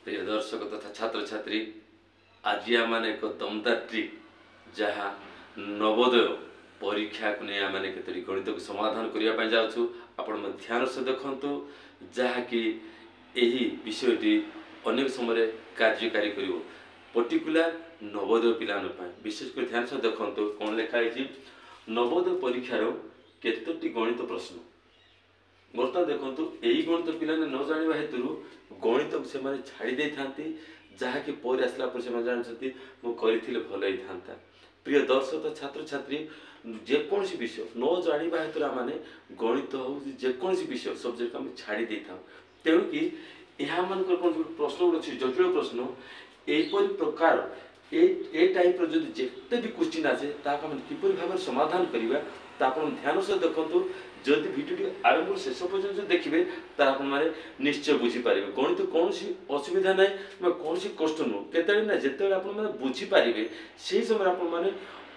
प्रिय दर्शक तथा छात्र छात्री आज आम एक दमदार ट्रिक जहाँ नवोदय परीक्षा को नहीं आम केतोटी गणित को समाधान करने जाऊँ आपण ध्यान से देखु जहाँकि यही विषयटी अनेक समय कार्यकारी कर पर्टिकुलर नवोदय पिलान विशेषकर ध्यान से देखु कौन लिखाई नवोदय परीक्षार केतोटी गणित प्रश्न बर्तमान देखो यही गणित पिलाने न जाना हेतु गणित को से छाड़ी दे था जहाँकि पर आसला जानते मुझे भल ही प्रिय दर्शक छात्र छात्री जेकोसी विषय न जाना हेतु आम गणित हो जेकोसी विषय सब्जेक्ट आम छाड़ी दे था तेणुकी यहाँ मान प्रश्न गुड़ अच्छे जटिल प्रश्न यहपरी प्रकार ए टाइप जो जिते भी क्वेश्चन आसे किपर भाव समाधान करवा ध्यान से देखो जदि भिडियो आरंभ शेष पर्यटन देखिए तो मैंने निश्चय बुझीपारे गणित कौन असुविधा ना कौन कष्ट नुह के ना जिते मैंने बुझीपारे से समय मैंने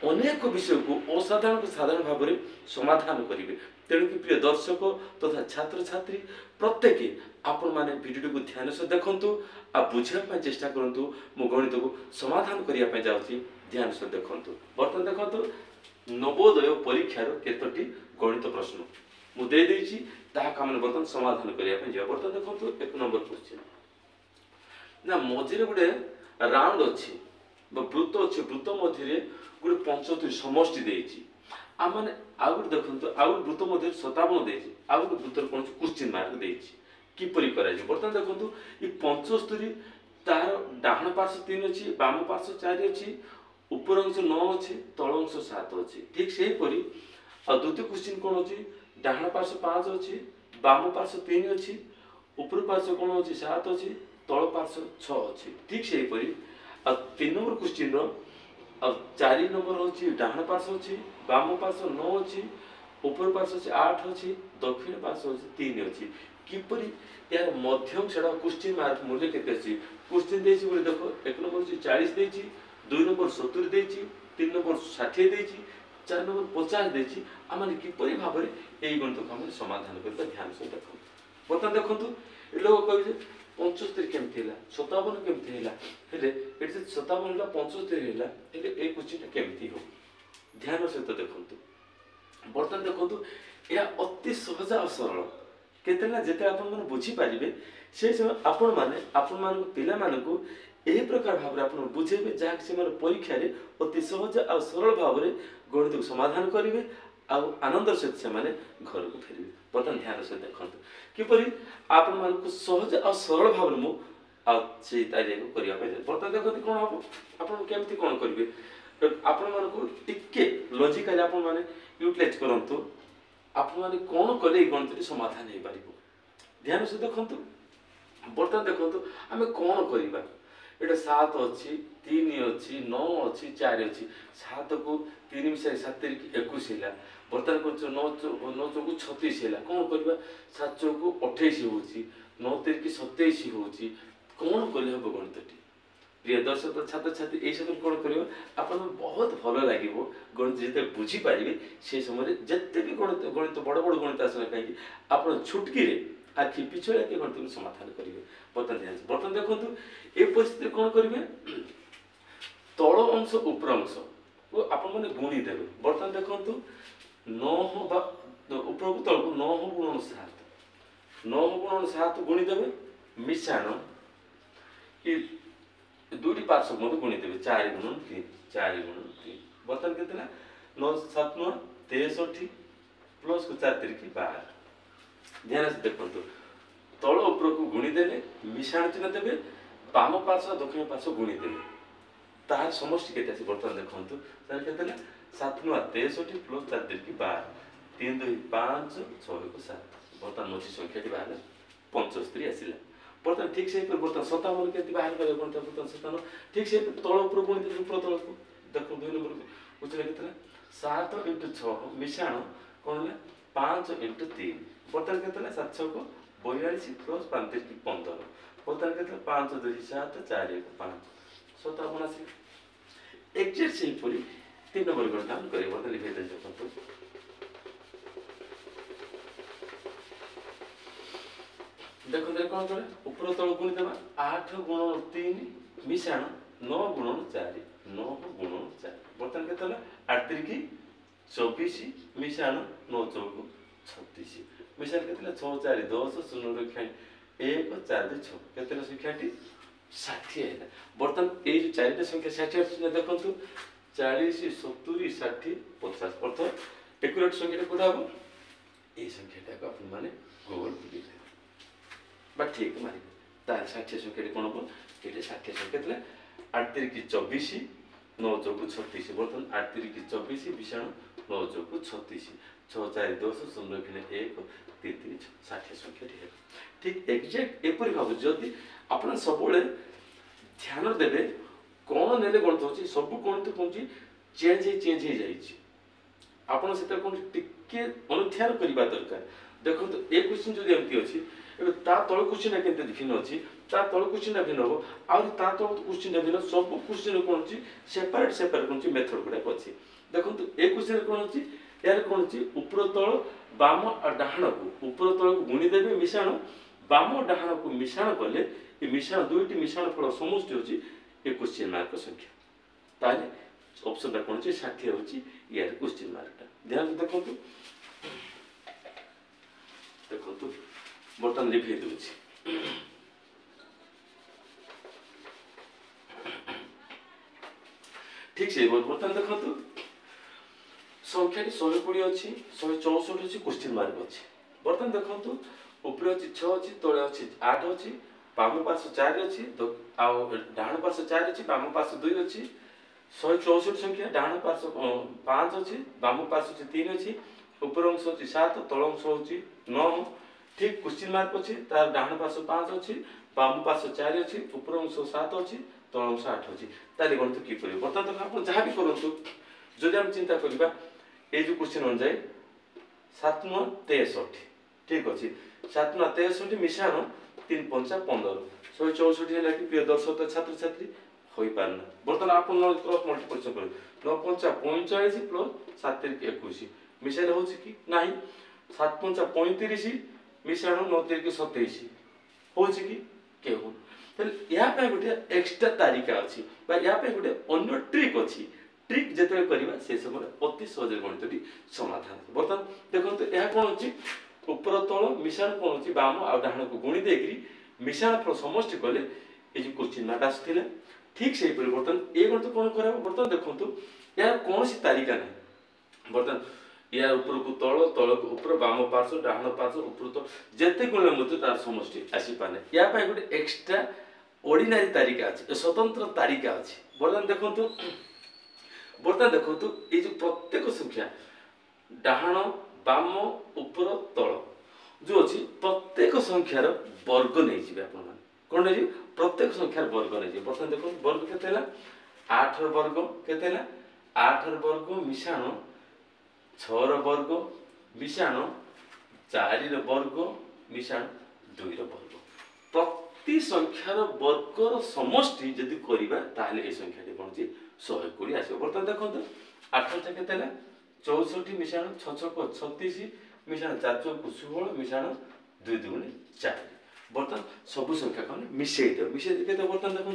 अनेक विषय को असाधारण साधारण भाव में समाधान करेंगे तेणुक प्रिय दर्शक तथा छात्र छात्री प्रत्येक आपण मैंने भिडियो को ध्यान से देखु आ बुझापी चेष्टा करूँ मो गणित को समाधान करने जाऊँगी ध्यान से देखु बर्तमान देखो नवोदय परीक्षार केतोटी गणित प्रश्न मुझे बर्तमान समाधान करने बर्तमान देखो एक नंबर क्वेश्चन ना मझे गोटे राउंड अच्छी वृत्त अच्छे वृत्त मध्य गोटे 75 समष्टि देती आम मैंने आउ गोटे देखो आउ वृत्त मध्य 57 देती आउ गोटे वृत्तर कौन क्वेश्चन मार्क देती किपरि कराई बर्तमान देखो ये 75 तार डाहाण पार्श्व 3 अच्छी बाम पार्श्व 4 अच्छी ऊपर अंश 9 अच्छे तल अंश 7 अच्छे ठीक से हीपरी आ द्वितीय क्वेश्चन कौन अच्छी डाहाण पार्श्व 5 अच्छी बाम पार्श्व 3 अच्छी ऊपर पार्श्व कौन अच्छी 7 अच्छी तल पार्श्व 6 अच्छी ठीक से हीपरी आ 3 नंबर क्वेश्चन आ 4 नंबर अच्छी डाहाण पार्श्व अच्छी बाम पार्श्व 9 अच्छी ऊपर पार्श्व अच्छी 8 अच्छी दक्षिण पार्श्व अच्छी 3 अच्छी किपरि यार मध्यम से क्वेश्चन मार्क मूल्य केते अछि क्वेश्चन देछि बोले देखो एक नंबर अछि 40 देछि 2 नंबर 70 देछि 3 नंबर 60 देछि 4 नंबर 50 देछि आमाने किपरि भाव रे एई गणित को हम समाधान करबा ध्यान से देखो बर्तमान देखंतु ए लोग कहै जे 75 केमथि हैला 57 केमथि हैला हेले एते 57 हैला 75 हैला हेले ए क्वेश्चन केमथि हो ध्यान से तो देखंतु बर्तमान देखंतु या अति सहज और सरल केतना जेते आपण मन बुझी पारिबे से समय आपण मान पिला मान को एही प्रकार भाव रे आपण बुझेबे जहा से मन परीक्षा रे अति सहज और सरल भाव रे गणित को समाधान करिवे आ आनंद से से माने घर को फेरिबे बर्तमान ध्यान से देखंतु किपरि आपण मान को सहज और सरल भाव रे मु आ से तारे को करिया पे बर्तमान देखंतु कोन हो आपण केमति कोन करिवे आपण मान को टिके लॉजिकली आपण माने यूटिलाइज करंतु आप कौन कले गणित समाधान हो पार ध्यान से देखु बर्तमान देखो आम कौन करवा ये 7 अच्छी 3 अच्छी 9 अच्छी 4 अच्छी 7 को 3 मिसाई 7 21 है बर्तमान कर 9 चौक 36 है कौन करवा 7 चौक 28 हो 9 3 27 हो कौन कले हम गणित प्रिय दर्शक छात्र छात्री यही समय कौन कर बहुत भल लगे गणित जिते बुझीपारे से समय जिते भी गणित गणित बड़ बड़ गणित आसना कहीं आप छुटकी आखि पिछड़ा के गणित को समाधान करेंगे बर्तमान देखो ये परिस्थिति कौन करेंगे तल अंश उपर अंश को आपण मैंने गुणी देवे बर्तमान देखो 9 ऊपर को तल को 9 गुणन 7 9 गुणन 7 गुणी देवे मिशाण कि दुईटी पार्श्व मत गुणी देवे 4 गुणन 3 4 गुणन 3 बर्तमान केतना 9 7 9 63 प्लस को 4 3 12 ध्यान से देखो तल ऊपर को गुणी देले मिशाण चिन्ह देवे बाम पार्श्व दक्षिण पार्श्व गुणी देवे तार समष्टि केते আছে बर्तमान देखंतु तार केतना 7 9 63 प्लस 4 3 12 3 2 5 6 को 7 बर्तमान मोची संख्याटी बाहर 75 आसिला बर्तमान ठीक से बर्तमान 57 के बाहर कर बर्तमान 57 ठीक से तल ऊपर गुणी दे ऊपर तल को देखो 2 नंबर उचले केतना 7 * 6 मिशाण कोन 5 * 3 बर्तमान केतना 7 6 को 42 प्लस 5 3 15 बर्तमान केतना 5 2 7 4 1 5 57 आसी एग्जैक्ट से पूरी 3 नंबर गणना हम करे बर्तमान लिखे दे देखो देखो कौन करा ऊपर तल गुणी देवा 8 गुणन 3 मिशाण 9 गुणन 4 9 गुणन 4 बर्तमान केते होला 8 3 24 मिशाण 9 चौक 36 मिशाण केते 6 4 10 0 रखा 1 4 2 6 केते संख्याटी 60 है बर्तमान ये जो चारिटा संख्या 60 अच्छे देखो 40 70 60 50 अर्थ एक्यूरेट संख्या कौटा हम ये संख्याटा को अपन मैंने गूगल बुले बा ठीक मारे तार 60 संख्या कौन हम ये 60 संख्या थे 8 3 24 9 चौक 36 बर्तमान 8 3 24 विषाणु 9 चौक 36 6 4 10 0 रखने 1 3 3 60 संख्या है ठीक एक्जाक्ट एपरी भाव जदि अपन सब ध्यान देवे कौन नेले गणित होची सब गणित कौन चेंज हो जाइए आपन से कौन टिके अनुध्यान करबा दरकार देखो तो ए क्वेश्चन जदि एमती अछि एबे ता तळ क्वेश्चन केते भिन्न अछि ता तळ क्वेश्चन भिन्न हो और ता तळ क्वेश्चन भिन्न सब क्वेश्चन कौन अछि सेपरेट कौन अछि मेथड गुडा अछि देखो तो ए क्वेश्चन कौन अछि यार कौन अछि ऊपर तळ बाम और डाहाण को ऊपर तळ को गुणी देबे मिश्रण बाम और डाहाण को मिश्रण कले ए मिश्रण दुईटी मिश्रण फल समष्टि होची ए क्वेश्चन मार्क संख्या ताले ऑप्शन कौन अछि 60 होची यार क्वेश्चन मार्क ध्यान से देखो तो बर्तन लिखी दूची ठीक से बर्तन देखो तो संख्या 120 अच्छी 164 अच्छी क्वेश्चन मार्क अच्छी बर्तन देखो तो ऊपर अच्छी 6 अच्छी तले अच्छी 8 अच्छी बाम पार्श्व 4 अच्छी डाण पार्श्व 4 अच्छी बाम पार्श्व 2 अच्छी 164 संख्या डाण पार्श्व 5 अच्छी बाम पार्श्व 3 अच्छी ऊपर अंश अच्छी 7 तल अंश अच्छी 9 ठीक क्वेश्चन मार्क अच्छी तार डाण पार्श्व 5 अच्छी बाम पार्श्व 4 अच्छी ऊपर अंश 7 अच्छी तल अंश 8 अच्छी ताले गणित की करियो बर्तमान तक आप जहाँ भी करंतु जदि हम चिंता करबा ए जो क्वेश्चन अनुसार 7 9 63 ठीक अछि 7 9 63 मिशाण 3 5 15 164 है कि प्रिय दर्शक छात्र छात्री होई पारना बर्तमान आप क्रॉस मल्टीप्लिकेशन कर 9 5 45 प्लस 7 3 21 मिशाण होछि कि नाही 7 5 35 मिशाण 9 3 27 होछि कि केहु तले या पे गुटे एक्स्ट्रा तारिका अछि बा या पे गुटे अन्य ट्रिक अछि ट्रिक जेते करबा से समय अति सहज गणितटी समाधान बर्तमान देखो तो यह कोन अछि ऊपर तळ मिश्रण कोन अछि बाम आ डाहाण को गुणी देकरी मिश्रण फल समष्टि कले ए जो क्वेश्चन मार्क आस्थिले ठीक से परिवर्तन ए गणित कोन करबा बर्तमान देखो तो यार कोनसी तारिका नै बर्तमान यार ऊपर को तळ को ऊपर बाम पार्श्व डाहाण पार्श्व ऊपर तो जेते गुण मते तार समष्टि आसी पाने या पय गुटे एक्स्ट्रा ऑर्डिनरी तारिका अछि स्वतंत्र तारिका अछि बर्तमान देखो तो ये जो प्रत्येक संख्या डाहाण बाम ऊपर तल जो अच्छी प्रत्येक संख्यार वर्ग नहीं जी आपण कौन नहीं प्रत्येक संख्यार वर्ग नहीं जी बर्तमान देखो वर्ग केते 8 वर्ग केते 8 वर्ग मिशाण 6 वर्ग मिशाण 4 वर्ग मिशाण 2 वर्ग प्रति संख्यार वर्गर समष्टि यदि करिबा ताले ए संख्याटी कोन जी 120 आसे बर्तमान देखो 8 चा केते 64 मिशाण 6 6 को 36 मिशाण 4 4 को 16 मिशाण 2 2 4 बर्तमान सब संख्या को मिसै दे केते बर्तमान देखो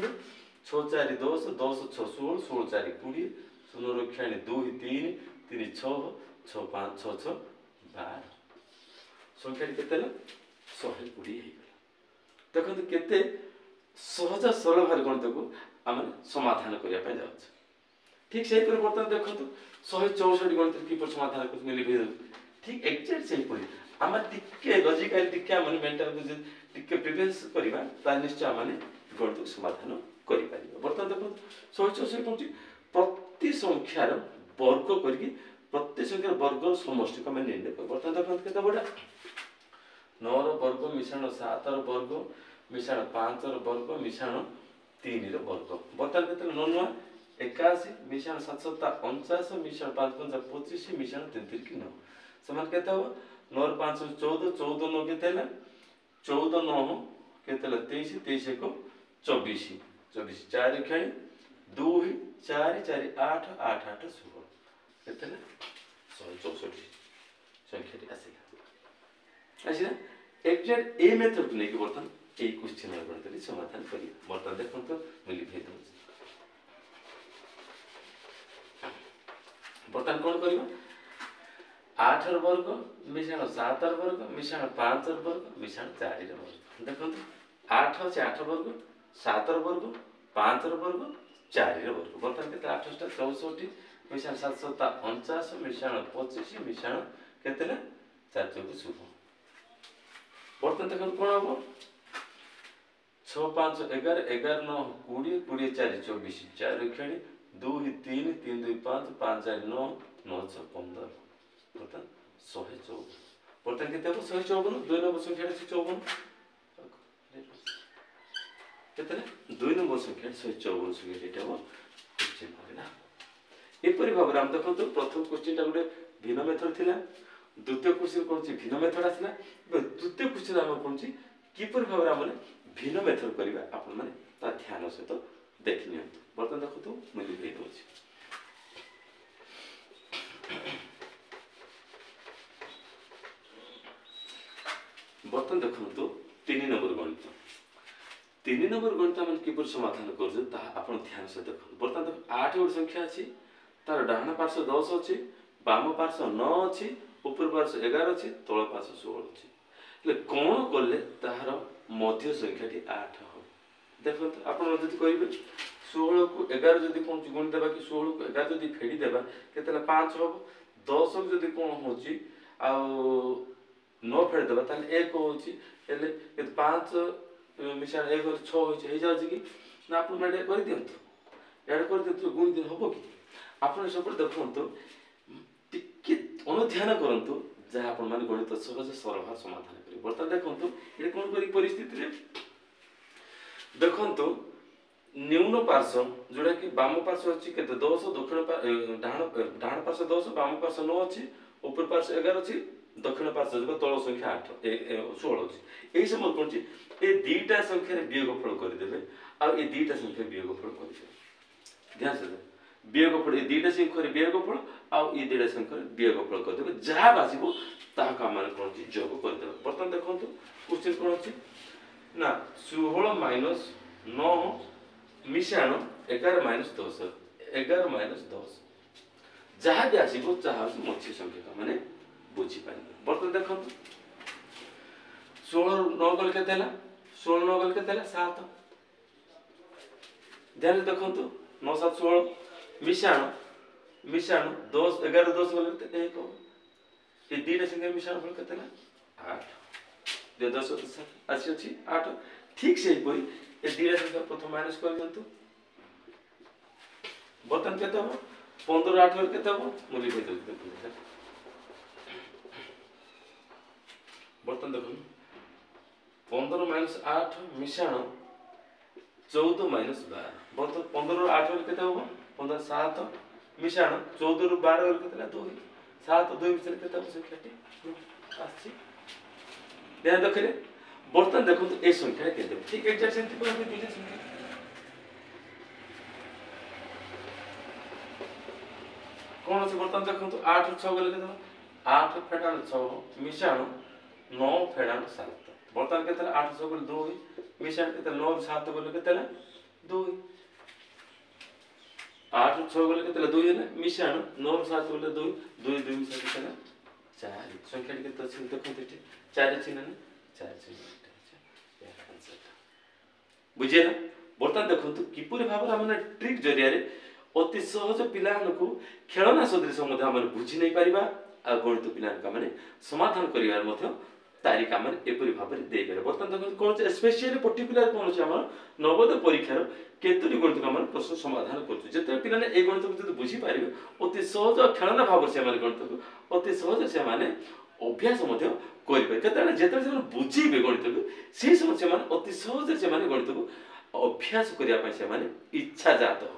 6 4 10 10 6 16 16 4 20 0 रखाणी 2 3 3 6 6 5 6 6 12 संख्या केते 120 हे देखो केते सहज सरल भार गणित को आम समाधान करने जाऊँ ठीक से बर्तमान देखो 164 गणित कि समाधान कर ठीक एक्जाक्ट से आम टिके लॉजिकल टिके आम मेंटल टिके प्रिपेरेंस करबा ता निश्चय आम गणित समाधान करि पारिबा बर्तमान देखो 164 कोन प्रति संख्यार वर्ग करके प्रति संख्यार वर्ग समष्टि को निर्णय कर बर्तमान देखो केते बडा 9 रो वर्ग मिश्रण 7 रो वर्ग मिश्रण 5 रो वर्ग मिश्रण 3 रो वर्ग बर्तमान केते 9 81 मिश्रण 7 7 49 मिश्रण 5 5 25 मिश्रण 3 3 9 समान केते हो 9 5 14 14 9 केते है 14 9 केते 23 23 को 24 24 4 खाई 2 4 4 8 8 8 16 केते 164 संख्या आसिला एक्जाक्ट ए मेथड को नहीं बर्तमान ये क्वेश्चन गणित समाधान करिए बर्तमान देखो तो मिली भेद बर्तमान कौन करबा 8 र वर्ग मिश्रण 7 र वर्ग मिश्रण 5 र वर्ग मिश्रण 4 र वर्ग देखो 8 अछि 8 वर्ग 7 र वर्ग 5 र वर्ग 4 र वर्ग बर्तमान केते 8 टा 64 मिश्रण 7 7 49 मिश्रण 25 मिश्रण केते 4 24 शुभ बर्तमान देखो कोन हो 6 5 11 11 9 20 20 4 24 4 खेड़ी 2 3 3 2 5 5 4 9 9 6 15 बर्तमान 154 बर्तमान केते हो 154 2 नंबर संख्या 54 केते 2 नंबर संख्या 154 संख्या एटा हो क्वेश्चन होना एपरि भाव हम देखो तो प्रथम क्वेश्चन ता गुटे भिन्न मेथड थिला द्वितीय क्वेश्चन कोन छि भिन्न मेथड आसला तृतीय क्वेश्चन हम कोन छि किपर भाव हम भिन्न मेथड करबा आपन माने ता ध्यान से तो देखि नियंतु बर्तमान देखो तो मिली भेद होछि बर्तन देखो 3 नंबर गणित 3 नंबर गणित हम किपर समाधान करजु ता आपण ध्यान से देखो बर्तन देखो 8 गोट संख्या अछि तार डाहना पार्श्व 10 अछि बाम पार्श्व 9 अछि ऊपर पार्श्व 11 अछि तळ पार्श्व 16 अछि ले कोन करले तार मध्य संख्याटी 8 हो देखो आपण जति कहिबे 16 को 11 जति कोन गुण देबा कि 16 को 11 जति फेडी देबा केतला 5 हो 10 को जति कोन होची आ 9 फेडी देबा ताले 1 होची एले 5 मिशन 1 और 6 होची हे जाउची कि ना आपण माडे कर दियंतु ऐड कर दियंतु गुण दिन होबो कि आपण सब देखंतु टिके अनुध्यान करंतु जहा आपण माने गणित सहज सरल भाव समाधान करी बर्तमान देखंतु ए कोन करी परिस्थिति रे देखंतु न्यून पार्श्व जोड़ा कि वाम पार्श्व अछि केते 10 दक्षिण डाहण पार्श्व 10 वाम पार्श्व 9 अछि ऊपर पार्श्व 11 अछि दक्षिण पार्श्व जब तळ संख्या 8 16 अछि एही समय कोन छि ए दीटा संख्या रे वियोगफल कर देबे आ ए दीटा संख्या वियोगफल कर देबे ध्यान से वियोगफल ए दीटा संख्या रे वियोगफल आ ए दीटा संख्या रे वियोगफल कर देबे जहा बासिबो ता का मान कोन छि जोग कर देबे बर्तमान देखंतु क्वेश्चन कोन अछि ना 16 - 9 मिश्रण 11 - 10 11 - 10 जहा भी आसीबो जहा मध्य संख्या का माने बुझी पाइबे बर्तमान देखंतु 16 9 गल केते हला 16 9 गल केते हला 7 ध्यान देखंतु 9 7 16 मिश्रण 10 11 10 गल केते 1 ए दीटा संख्या मिश्रण फल केते हला 8 दे 10 आसी अछि 8 ठीक से पई ए दीटा संख्या प्रथम माइनस कर दियंतु बर्तन केते हो 15 8 गल केते हो मूल्य भेद देते बर्तन देखो 15 - 8 मिश्रण 14 - 12 बर्तन 15 रो 8 गल केते हो 15 7 मिश्रण 14 रो 12 गल केते 2 7 2 मिश्रण केते हो संख्याटी आछि ध्यान रखले बर्तन देखो तो ए संख्या केते ठीक एग्जैक्ट सेंति पर हम दिले संख्या कोन अछि बर्तन देखो तो 8 6 गल केते 8 फेडान 6 मिश्रण 9 फेडान 7 बर्तन केते 8 6 गल 2 मिश्रण केते 9 7 गल केते 2 8 6 गल केते 2 है मिश्रण 9 7 गल 2 2 2 मिश्रण केते 4 संख्या केते अछि देखो तो 4 अछि ना 4 अछि बुझे ना बर्तन देखंतु किपुरी भाबरा माने ट्रिक जरिया रे अति सहज पिलान को खेलना सदृश मध्ये हम बुझी नै परिबा आ गणित पिलान का माने समाधान करिवार मध्ये तारिका माने एपरि भाबरे दे गेले बर्तन देखंतु कोन स्पेशली पर्टिकुलर कोन छै हमर नवोदय परीक्षार केतुरी गणित का माने प्रश्न समाधान करछु जते पिलाने ए गणित को जते बुझी पारिबे अति सहज खेलना भाबर से माने गणित को अति सहज से माने अभ्यास मध्ये करिबे केतने जेते जे बुझीबे गणित को से समय से माने अति सहज से माने गणित को अभ्यास करिया पय से माने इच्छा जात हो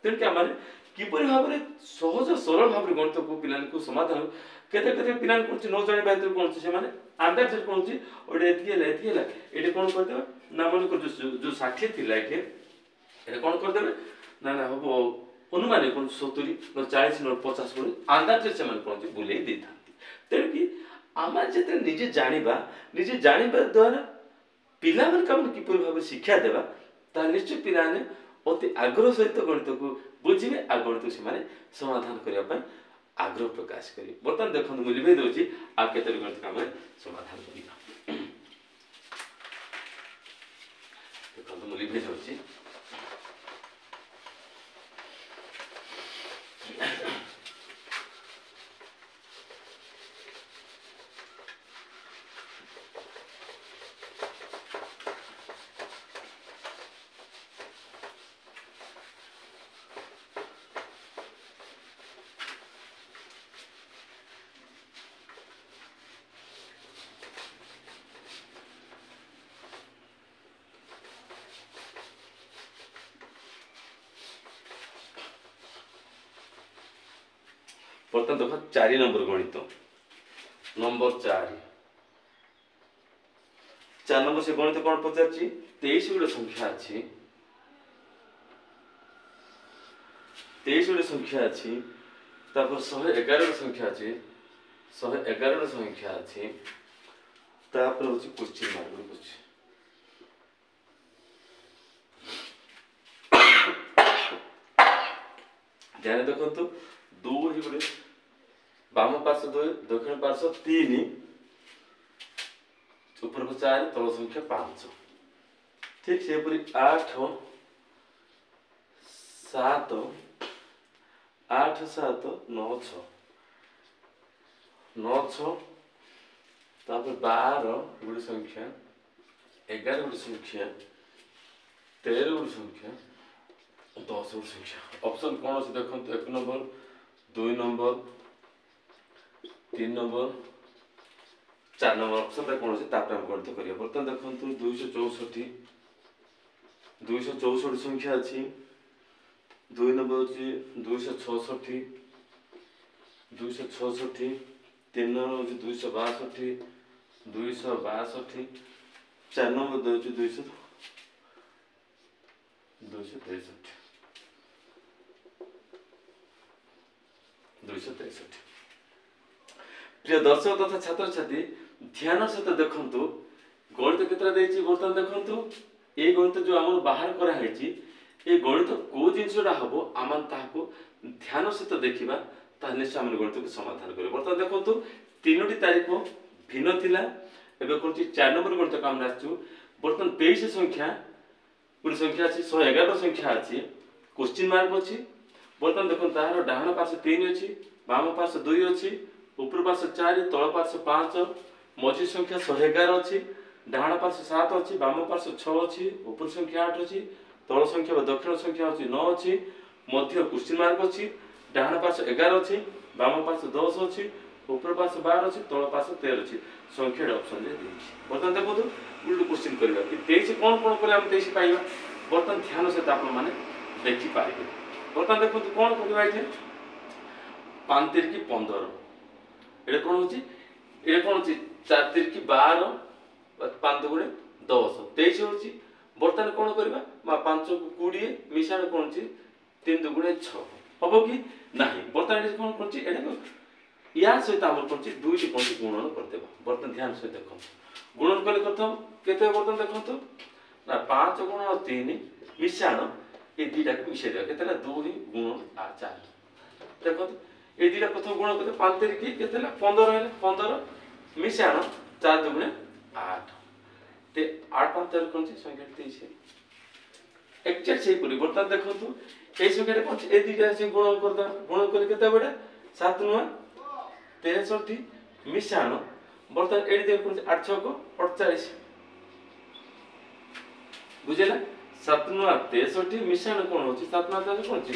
तेन के माने किपरि भाबरे सहज सरल भाबरे गणित को पिलान को समाधान केते केते पिलान को न जानि बात कोन से माने अंदाज से कोन से ओडे एथिला एडे कोन कर देबे ना मन को जो 60 थिला एके एडे कोन कर देबे ना ना हो अनुमान कोन 70 न 40 न 50 कोन अंदाज से माने कोन से बुले देता तेन कि आम जो निजे जाना द्वारा पिला किपर भाव शिक्षा देवा निश्चय पिला अति आग्रह सहित गणित को बुझे आ गणित से समाधान करने आग्रह प्रकाश करेंगे। बर्तमान देखो मुझे लिखे दूसरी आप के गणित आम समाधान करवा देखो मुझे लिखे दूसरी बर्तमान देखो 4 नंबर गणित नंबर 4 नंबर से गणित कौन पचार 23 गोटे संख्या अच्छी 23 गोटे संख्या अच्छी 111 संख्या अच्छी 111 संख्या अच्छी क्वेश्चन मार्क अच्छी ध्यान देखो तो 2 गोटे बाम पार्श्व 2 दक्षिण पार्श्व 3 ऊपर को 4 तल संख्या 5 ठीक से 8 7 8 7 9 6 9 6 12 गोटे संख्या 11 गोटे संख्या 13 गोटे संख्या 10 गोटे संख्या ऑप्शन कौन अच्छे देखो 1 number 2 number 3 number 4 number option कौन अच्छे हम गणित करिया। बर्तमान देखो 264 संख्या अच्छी 2 नंबर अच्छी 266 3 नंबर अच्छी 262 4 नंबर अच्छी 263 प्रिय दर्शक तथा छात्र छात्री ध्यान सहित देखु गणित केतरा देछि बर्तमान देखु ए गणित जो आम बाहर कराई ए गणित को जिनसा हम आम ताको ध्यान सहित देखा निश्चय आम गणित को समाधान कर। बर्तमान देखु 3टी तारीख भिन्न थिला एबे कौन 4 नंबर गणित काम आसु बर्तमान 23 संख्या गोटे संख्या अच्छी 111 संख्या अच्छी क्वेश्चन मार्क अच्छी। बर्तमान देखो तार डाहाण पार्श्व 3 अच्छी बाम पार्श्व 2 अच्छी ऊपर पार्श्व 4 तल पार्श्व 5 मझी संख्या 111 अच्छी डाहाण पार्श्व 7 अच्छी बाम पार्श्व 6 अच्छी ऊपर संख्या 8 अच्छी तल संख्या दक्षिण संख्या अच्छी 9 अच्छी मध्य क्वेश्चन मार्क अच्छी डाहाण पार्श्व 11 अच्छी बाम पार्श्व 10 अच्छी ऊपर पार्श्व 12 अच्छी तल पार्श्व 13 अच्छी संख्या ऑप्शन दे देछि। बर्तमान देखो उल्टा क्वेश्चन करबा कि 23 कौन कौन करे हम 23 पाइबा बर्तमान ध्यान से आप माने देखि पाइबे। बर्तमान देखो कौन करबा इथे 5 3 की 15 एटा कौन होची एटा कौन होची 4 3 की 12 5 दुगुणे 10 23 होची। बर्तमान कौन करबा 5 को 20 मिशाण कौन होची 3 दुगुणे 6 हबो कि नाही। बर्तमान एटा कौन करची एटा या सहित आम कौन दुईटी कौन गुणन करदेबा। बर्तमान ध्यान से देखो गुणन कले प्रथम केते बर्तमान देखो ना 5 गुण 3 मिशाण ए दुईटा को मिशाई देबा केतेला 2 गुण 4 देखो ए दुईटा प्रथम गुण करते 5 3 की केतेला 15 है 15 मिशाण 4 दुगुणे 8 ते 8 5 13 कौन संख्या 23 एक्जेक्ट से पूरी। बर्तमान देखो ए संख्या कौन ए दुईटा से गुण करदा गुण करे केते बडा 7 9 63 मिशाण बर्तमान एडी देख कौन 8 6 को 48 बुझेला 7 9 63 मिशाण कौन होची 7 9 कौन होची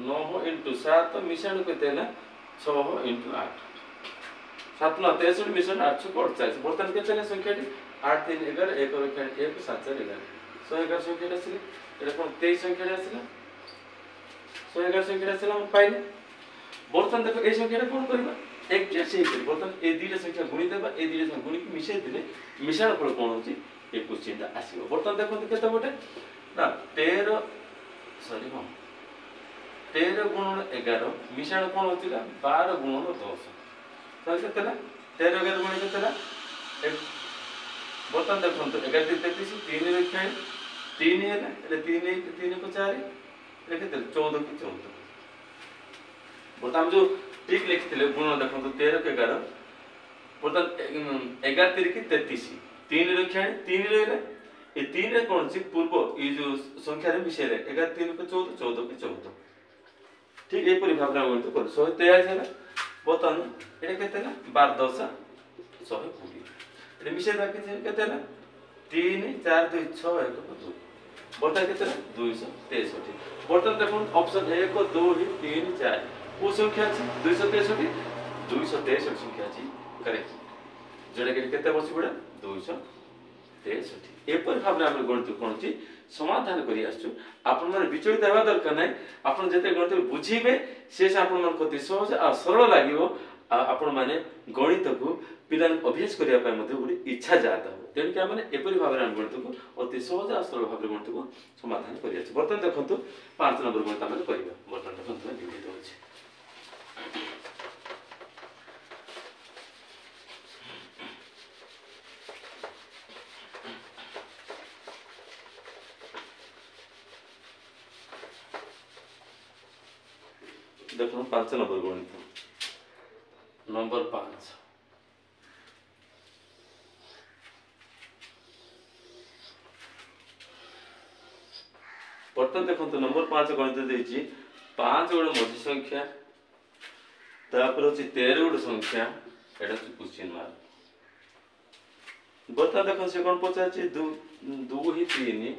9 into 7 मिशाण केते ना 6 into 8 7 9 63 मिशाण 8 6 48 बर्तमान केते ना संख्या 8 3 11 1 1 7 4 11 111 संख्या आसीले एटा कौन 23 संख्या आसीला 111 संख्या आसीला हम पाइले। बर्तमान देखो ए संख्या कौन करबा एक्जेक्ट से कर बर्तमान ए दुईटा संख्या गुणी देबा ए दुईटा संख्या गुणी के मिशाई देले मिशाण फल कौन होची ए क्वेश्चन आसीबो। बर्तमान देखो केते बटे ना 13 सॉरी हम 13 गुण 11 मिशाण कौन होतिला 12 गुण 10 କେତେ 13 11 गुणे केते बर्तमान देखो 11 3 33 3 रखा 3 है 3 1 3 को 4 केते 14 की 14 बर्तमान जो ठीक लिखते गुण देखो 13 के 11 बर्तमान 11 3 की 33 3 रखा 3 रहा ये 3 रे कौन सी पूर्व ये जो संख्या रे मिसेले 11 3 को 14 14 की 14 ठीक ए परि भाबना गणित कर 123 है बर्तमान एटा केते 12 10 120 एटा मिसे दा केते 3 4 2 6 1 2 बर्तमान केते 263 बर्तमान देखो ऑप्शन 1 2 3 4 वो संख्या अछि 263 263 संख्या अछि करेक्ट जोडा केते बसी पड़ा 263 एपर भाबना हम गणित कोन छी समाधान करी आसछु आपन मन विचलित हेबा दरकार नै आपन जते गणित बुझिबे से आपन मन कति सहज आ सरल लागिवो आपन माने गणित को पिलान अभ्यास करिया पय मध्ये गुडी इच्छा जाता हो तेन कि माने एपर भाबना हम गणित को अति सहज आ सरल भाबरे गणित को समाधान करी आछु बर्तन देखंतु 5 नंबर गणित हम करिबा बर्तन देखंतु विविध होछि देखो 5 नंबर गणित नंबर 5 बर्तन देखो नंबर 5 गणित देछि 5 गोटे मध्य संख्या तापर अछि 13 गोटे संख्या एटा क्वेश्चन मार्क बर्तन देखो से कोन पचाछि 2 2 3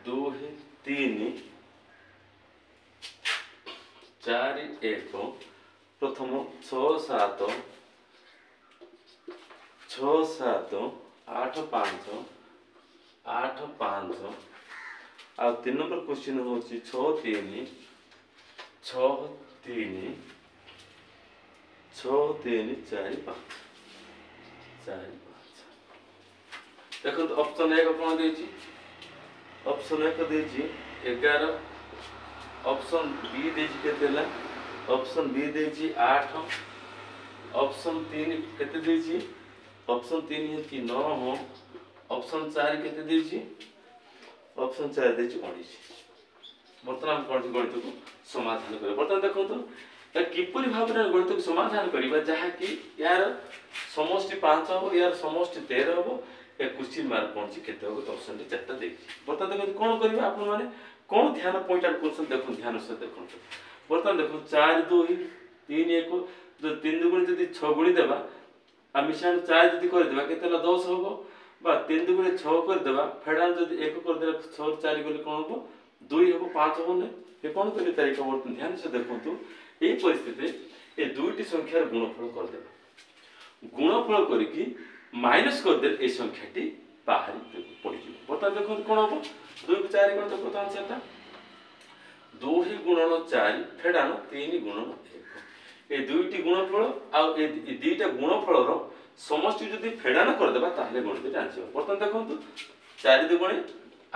2 3 4 1 प्रथम 6 7 6 7 8 5 8 5 आ 3 नंबर क्वेश्चन होची 6 3 6 3 6 3 4 5 4 5 देखो तो ऑप्शन 1 कोन देछि ऑप्शन 1 देछि 11 ऑप्शन बी देछि केतेला ऑप्शन बी देछि 8 ऑप्शन 3 केते देछि ऑप्शन 3 है कि 9 हो ऑप्शन 4 केते देछि ऑप्शन 4 देछि 19 वर्तमान कोन गणित को समाधान करे वर्तमान देखो तो या किपरि भाबरे गणित को समाधान करिबा जहा कि यार समष्टि 5 हो यार समष्टि 13 हो ए क्वेश्चन मार्क कोन छि केते हो तो ऑप्शन 4 देछि वर्तमान देखो कोन करिबा आपन माने कौन ध्यान पॉइंट आउट क्वेश्चन देखो ध्यान से देखो बर्तमान देखो 4 2 3 1 जो 3 गुणे जदी 6 गुणी देबा आ मिशन 4 जदी कर देबा केतेला 10 होबो बा 3 गुणे 6 कर देबा फेडान जदी 1 कर देला 6 4 गले कोन होबो 2 होबो 5 होबो ने ए कोन करी तारिका बर्तमान ध्यान से देखंतु ए परिस्थिति ए दुईटी संख्यार गुणफल कर देबा गुणफल करी की माइनस कर दे ए संख्याटी बाहरी पड़ी जी बर्तमान देखो कोन होबो 2 को 4 गुण तो प्रथम सेटा 2 गुणन 4 फेडान 3 गुणन 1 ए दुईटी गुणफल आ ए दुईटा गुणफल रो समष्टि जदी फेडान कर देबा ताहले गणित आंसर बर्तमान देखंतु 4 2 गुणे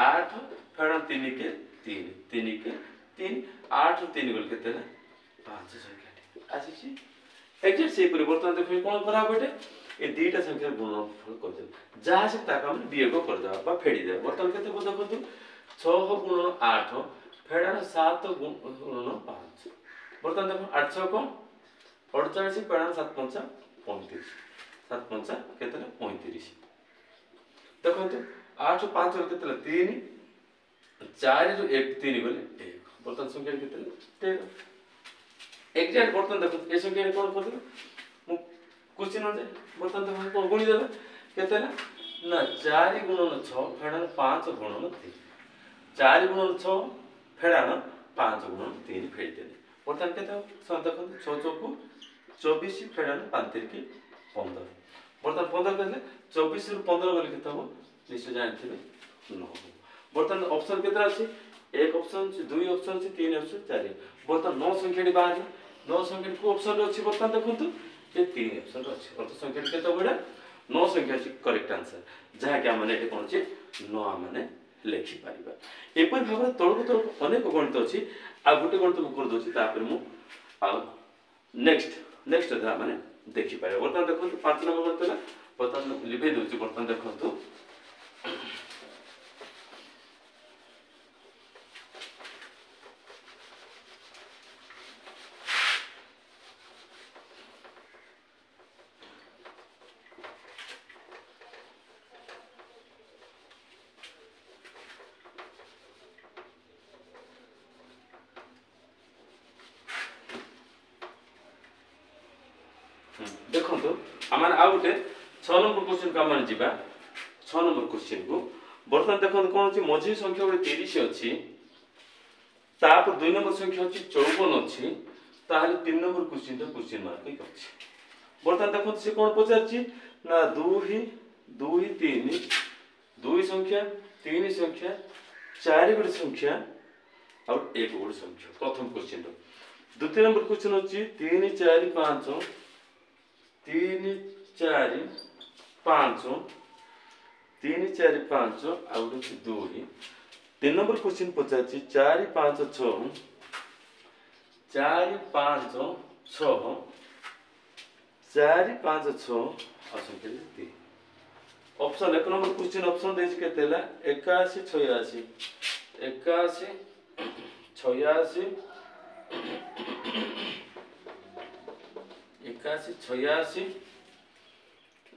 8 फेडान 3 के 3 3 के 3 8 3 गुण केते ना 5 संख्या आसी छी एक्जेक्ट से परिवर्तन देखो कोन करा बेटे ए दुईटा संख्या गुणफल कर दे जहा से ताका हम वियोग कर देबा बा फेडी दे बर्तमान केते देखंतु 6 गुणन 8 फेडान 7 गुणन 5 बर्तमान देखो 8 6 को 48 फेडान 7 5 35 7 5 केते 35 देखंतु 8 5 केते 3 4 रो 1 3 गले 1 बर्तमान संख्या केते 13 एग्जैक्ट बर्तमान देखो ए संख्या कोन कर दे मु क्वेश्चन हो जाए बर्तमान देखो कोन गुणी देबे केते ना 4 गुणन 6 फेडान 5 गुणन 3 4 गुणन 6 फेडान 5 गुणन 3 फेड दे बर्तमान केते सम देखो 6 चौको 24 फेडान 5 3 की 15 बर्तमान 15 केते 24 रु 15 गले केते हो निश्चय जानथिबे 9 बर्तमान ऑप्शन केते अछि एक ऑप्शन छै दुई ऑप्शन छै तीन ऑप्शन चार बर्तमान 9 संख्याटी बाहर 9 संख्याटी को ऑप्शन अछि बर्तमान देखंतु ये तीन ऑप्शन अछि अर्थ संख्याटी केते बडा 9 संख्या अछि करेक्ट आंसर जहा कि हमने ए कोन छै 9 माने लेखि पारिबा एपर भाबरे तळको अनेक गणित अछि आ गुटे गणित को कर दोछि तापर मु आ नेक्स्ट दा माने देखिपारे। बर्तमान देखो 5 नंबर गणित बर्तमान लिखै दउछि। बर्तमान देखो देखो आम आ गए 6 नंबर क्वेश्चन को आम जा 6 नंबर क्वेश्चन को। बर्तमान देखो कौन अच्छी मझी संख्या गोटे 30 अच्छी, तापर 2 नंबर संख्या अच्छी 54 अच्छी, ताहले 3 नंबर क्वेश्चन मार्क अच्छी। बर्तमान देखो से कौन पचार ना 2 2 3 2 संख्या 3 संख्या 4 गोटे संख्या और 1 गोटे संख्या। प्रथम क्वेश्चन द्वितीय नंबर क्वेश्चन अच्छी 3 4 5 3 4 5 3 4 5 आउ 2। 3 नंबर क्वेश्चन पचार 4 5 6 4 5 6 4 5 6 आ संख्या 3। ऑप्शन 1 नंबर क्वेश्चन ऑप्शन देछि केते हला 81 86 81 86 81 86 81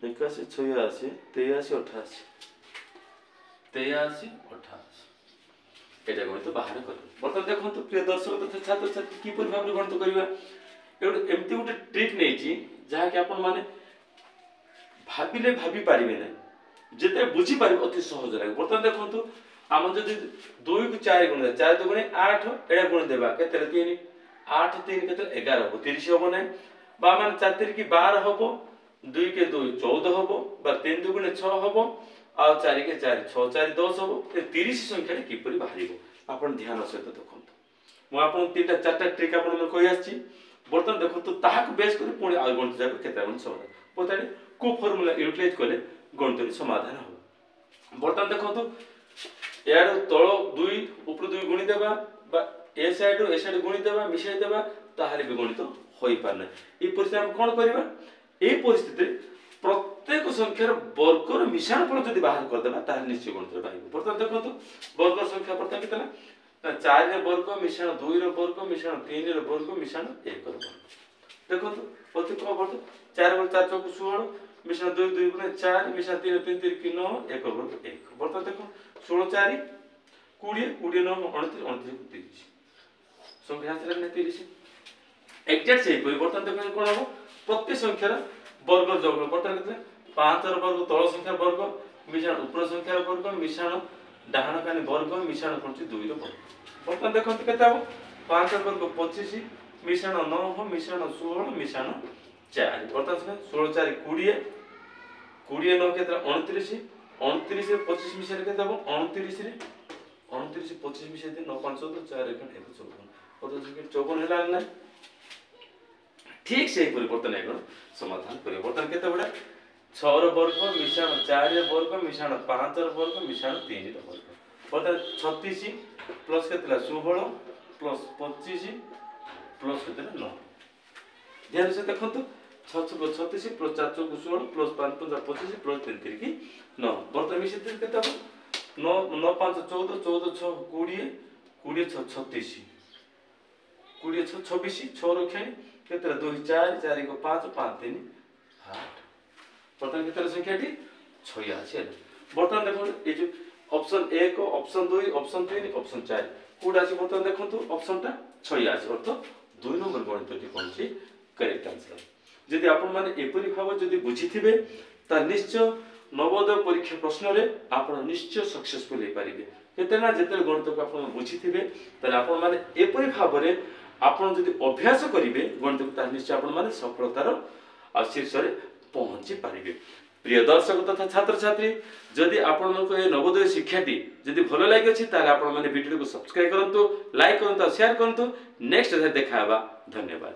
86 83 88 83 88 एटा गणित बाहर कर। बर्तमान देखो प्रिय दर्शक तथा छात्र छात्री किपर भाव गणित करबा एमती गोटे ट्रिक नहीं जहाँ कि आपण माने भाविले भाभी पारिबे ना जेते बुझी पारिबे अति सहज लागे। बर्तमान देखो आम जदि 2 को 4 गुण 4 2 गुणे 8 एडा गुण देबा केते 3 8 3 केते 11 हो 30 हो ना बा मान 4 3 की 12 हो 2 के 2 14 हो बा 3 2 गुणे 6 हो आ 4 के 4 6 4 10 हो 30 संख्या किपरि बाहरिबो आपण ध्यान सहित देखो। मु आपण 3टा 4टा ट्रिक आपण कहि आछि। बर्तमान देखो तो ताहाक बेस कर पुणी आ गणित जाक केते गणित समाधान पतानी को फार्मूला यूटिलाइज करले गणित समाधान हो। बर्तमान देखो तो यार तळ 2 ऊपर 2 गुणी देबा बा ए साइड गुणी देबा मिशाई देबा ताहाले भी गणित होई पारना। ई परिस्थिति हम कोन करबा ए परिस्थिति प्रत्येक संख्यार वर्गर मिश्रण फल जदि बाहर कर देबा ताहाले निश्चय गणित पाइबो। बर्तमान देखो तो वर्ग संख्या प्रत्येक केतला 4 रे वर्ग मिश्रण 2 रे वर्ग मिश्रण 3 रे वर्ग मिश्रण 1 रे वर्ग। देखो तो प्रति को वर्ग 4 वर्ग 4 चौक 16 मिश्रण 2 2 गुणे 4 मिश्रण 3 3 3 की 9 1 वर्ग 1। बर्तमान देखो 16 4 20 20 9 29 29 30 संख्या आसला ने 30 एग्जैक्ट सही परिवर्तन देखो कोन हो प्रति संख्यार वर्ग जोग। बर्तमान केतला 5 र वर्ग तळ संख्या वर्ग मिश्रण ऊपर संख्या वर्ग मिश्रण डाहण कानी वर्ग मिश्रण करछि 2 रो वर्ग। बर्तमान देखो केते हो 5 र वर्ग 25 मिश्रण 9 मिश्रण 16 मिश्रण 4। बर्तमान 16 4 20 20 9 केतला 29 29 रे 25 मिश्रण केते हो 29 रे 29 25 मिश्रण दे 9 5 तो 4 1 1 54 और जो 54 हला ना ठीक से परिवर्तन है समाधान परिवर्तन केते बडा 6 रो वर्ग मिश्रण 4 रे वर्ग मिश्रण 5 रो वर्ग मिश्रण 3 रो वर्ग। बता 36 प्लस केतला 16 प्लस 25 प्लस केतला 9। ध्यान से देखो तो 36 प्लस 4 चौक 16 प्लस 5 5 25 प्लस 3 3 की 9। बर्तमान मिसे केते हो 9 9 5 14 14 6 20 20 6 36 20 6 26 6 रखे केतला 2 4 4 को 5 5 3 8। बर्तमान केतला संख्या टी 86 है। बर्तमान देखो ए जो ऑप्शन 1 ऑप्शन 2 ऑप्शन 3 ऑप्शन 4 कोडा আছে बर्तमान देखो तो ऑप्शन टा 86 अर्थ 2 नंबर गणित टी कोन छी करेक्ट आंसर। यदि आपण माने एपरि भाव यदि बुझिथिबे ता निश्चय नवोदय परीक्षा प्रश्न रे आपण निश्चय सक्सेसफुल हे पारिबे। केतना जेते गणित को आपण बुझिथिबे त आपण माने एपरि भाव रे आपण यदि अभ्यास करिवे गणित को ता निश्चय आपण माने सफलतार शीर्ष रे पहुंची पारिबे। प्रिय दर्शक तथा छात्र छात्री जदि आपण को ए नवोदय शिक्षाटी जदि भलो लागि अछि ताले आपण माने वीडियो को सब्सक्राइब करंतु लाइक करंतु शेयर करंतु नेक्स्ट देखा बा। धन्यवाद।